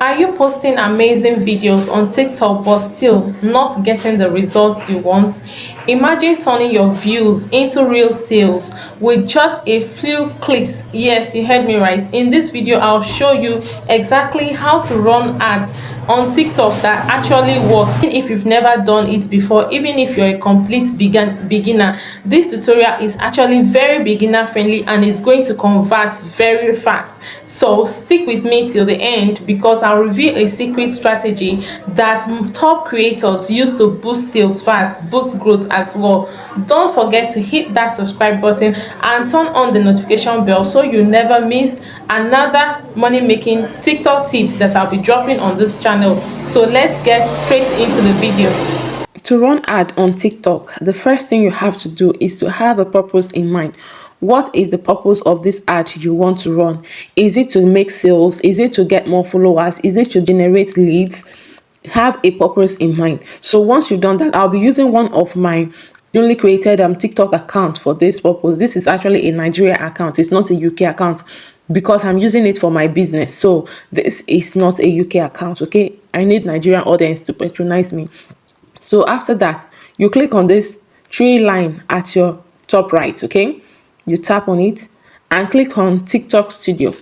Are you posting amazing videos on TikTok but still not getting the results you want? Imagine turning your views into real sales with just a few clicks. Yes, you heard me right. In this video, I'll show you exactly how to run ads on TikTok that actually works. Even if you've never done it before, even if you're a complete beginner, this tutorial is actually very beginner friendly and is going to convert very fast. So stick with me till the end because I'll reveal a secret strategy that top creators use to boost sales fast, boost growth as well. Don't forget to hit that subscribe button and turn on the notification bell so you never miss another money making TikTok tips that I'll be dropping on this channel. So let's get straight into the video. To run ad on TikTok, the first thing you have to do is to have a purpose in mind. What is the purpose of this ad you want to run? Is it to make sales? Is it to get more followers? Is it to generate leads? Have a purpose in mind. So once you've done that, I'll be using one of my newly created TikTok account for this purpose. This is actually a Nigeria account. It's not a UK account because I'm using it for my business. So this is not a UK account, okay? I need Nigerian audience to patronize me. So after that, you click on this three line at your top right, okay? You tap on it and click on TikTok Studio.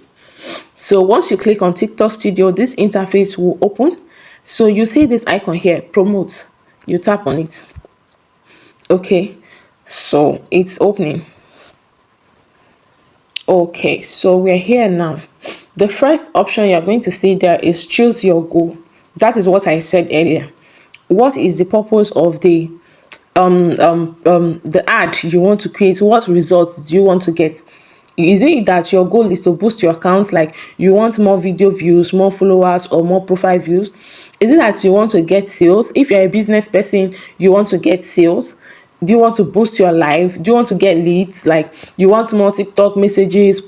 So once you click on TikTok Studio, this interface will open. So you see this icon here, promote. You tap on it. Okay, so it's opening. Okay, so we're here now. The first option you're going to see there is choose your goal. That is what I said earlier. What is the purpose of the ad you want to create? What results do you want to get? Is it that your goal is to boost your account, like you want more video views, more followers, or more profile views? Is it that you want to get sales? If you're a business person, you want to get sales. Do you want to boost your life? Do you want to get leads? Like you want more TikTok messages,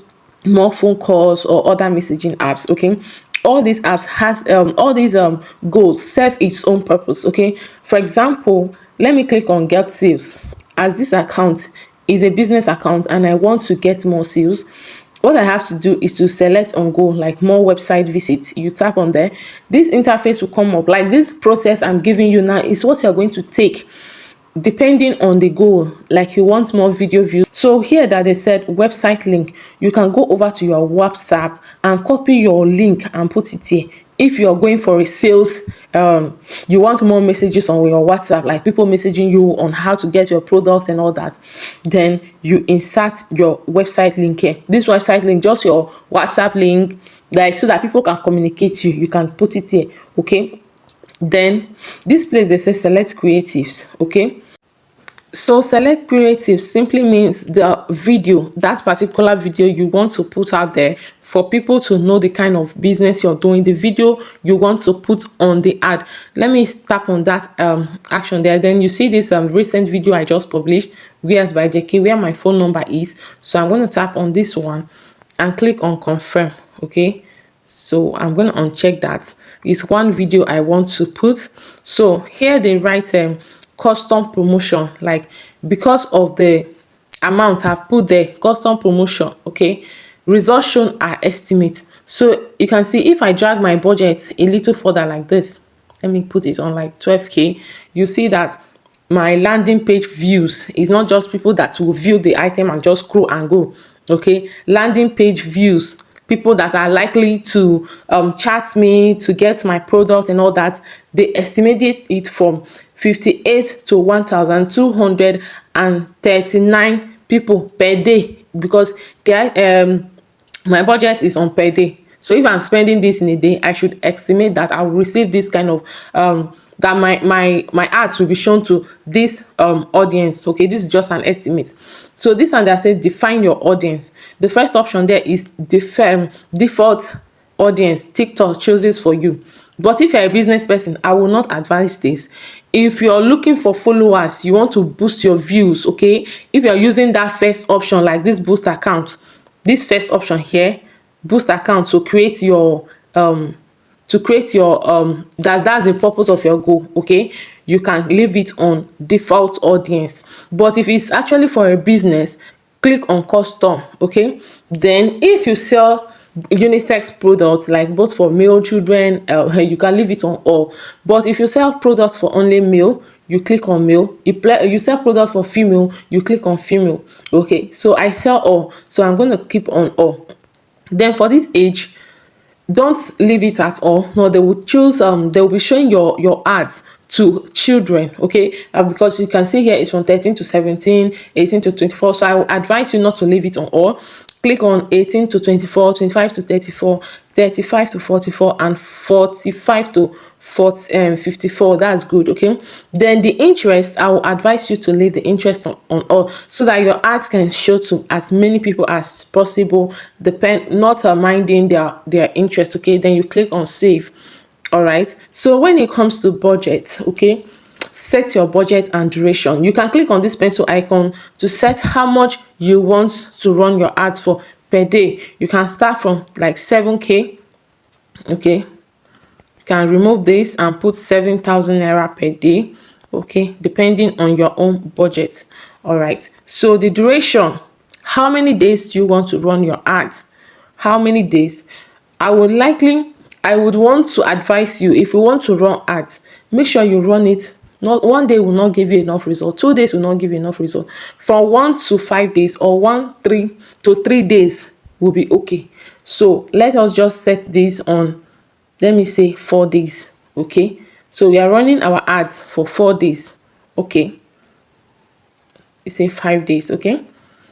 more phone calls, or other messaging apps? Okay, all these apps has all these goals serve its own purpose. Okay, for example, let me click on get sales. As this account is a business account and I want to get more sales, what I have to do is to select on goal, like more website visits. You tap on there, this interface will come up. Like this process I'm giving you now is what you're going to take depending on the goal. Like you want more video views, so here that they said website link, you can go over to your WhatsApp and copy your link and put it here. If you're going for a sales, you want more messages on your WhatsApp, like people messaging you on how to get your product and all that, then you insert your website link here. This website link, just your WhatsApp link, like so that people can communicate to you, you can put it here. Okay, then this place they say select creatives. Okay, so select creative simply means the video, that particular video you want to put out there for people to know the kind of business you're doing, the video you want to put on the ad. Let me tap on that action there. Then you see this recent video I just published, Wears by JK, where my phone number is. So I'm going to tap on this one and click on confirm. Okay, so I'm going to uncheck that. It's one video I want to put. So here they write custom promotion, like because of the amount I've put there, custom promotion. Okay, results shown are estimate. So you can see if I drag my budget a little further like this, let me put it on like 12k, you see that my landing page views is not just people that will view the item and just scroll and go. Okay, landing page views, people that are likely to chat me to get my product and all that, they estimated it from 58 to 1,239 people per day, because my budget is on per day. So if I'm spending this in a day, I should estimate that I will receive this kind of that my ads will be shown to this audience. Okay, this is just an estimate. So this one that says define your audience, the first option there is default audience TikTok chooses for you. But if you're a business person, I will not advise this. If you're looking for followers, you want to boost your views, okay, if you're using that first option, like this boost account, this first option here, boost account, to create your that's the purpose of your goal. Okay, you can leave it on default audience. But if it's actually for a business, click on custom. Okay, then if you sell unisex products, like both for male, children, you can leave it on all. But if you sell products for only male, you click on male. You sell products for female, you click on female. Okay, so I sell all, so I'm going to keep on all. Then for this age, don't leave it at all. No, they will choose they will be showing your ads to children. Okay, because you can see here it's from 13 to 17, 18 to 24. So I will advise you not to leave it on all. Click on 18 to 24, 25 to 34, 35 to 44, and 45 to 54. That's good. Okay, then the interest, I will advise you to leave the interest on all, so that your ads can show to as many people as possible, not minding their interest. Okay, then you click on save. All right, so when it comes to budget, okay, set your budget and duration. You can click on this pencil icon to set how much you want to run your ads for per day. You can start from like 7k. Okay, you can remove this and put 7,000 naira per day. Okay, depending on your own budget. All right, so the duration, how many days do you want to run your ads? How many days? I would want to advise you, if you want to run ads, make sure you run it. Not one day will not give you enough result, 2 days will not give you enough result. From 1 to 5 days, or 3 to 3 days will be okay. So let us just set this on, let me say 4 days. Okay, so we are running our ads for 4 days. Okay, we say 5 days. Okay,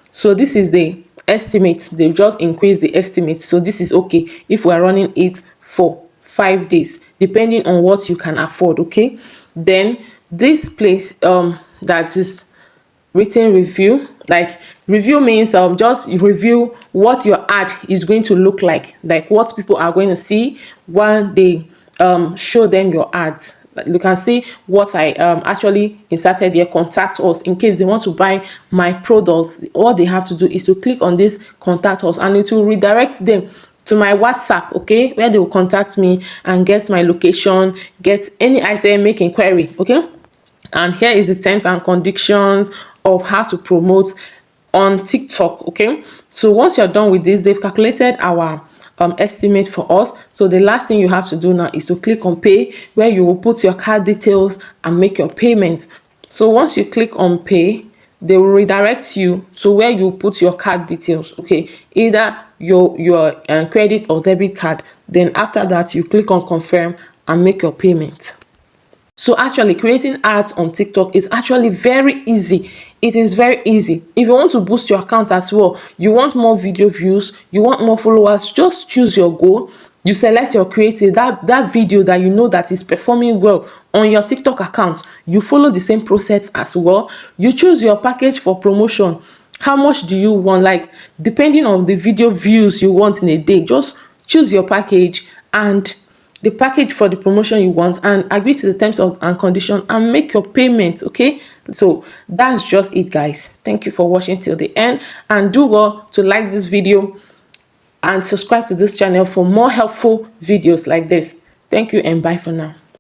so this is the estimate. They just increase the estimate, so this is okay if we are running it for 5 days, depending on what you can afford. Okay, then this place that is written review, like review means just review what your ad is going to look like what people are going to see when they show them your ads. You can see what I actually inserted here. Contact us in case they want to buy my products. All they have to do is to click on this contact us, and it will redirect them to my WhatsApp, okay, where they will contact me and get my location, get any item, make inquiry. Okay, and here is the terms and conditions of how to promote on TikTok. Okay, so once you're done with this, they've calculated our estimate for us. So the last thing you have to do now is to click on pay, where you will put your card details and make your payment. So once you click on pay, they will redirect you to where you put your card details. Okay, either your credit or debit card. Then after that, you click on confirm and make your payment. So actually creating ads on TikTok is actually very easy. It is very easy. If you want to boost your account as well, you want more video views, you want more followers, just choose your goal. You select your creative, that video that you know that is performing well on your TikTok account. You follow the same process as well. You choose your package for promotion. How much do you want? Like depending on the video views you want in a day, just choose your package and the package for the promotion you want, and agree to the terms and condition and make your payment. Okay, so that's just it, guys. Thank you for watching till the end, and do well to like this video and subscribe to this channel for more helpful videos like this. Thank you and bye for now.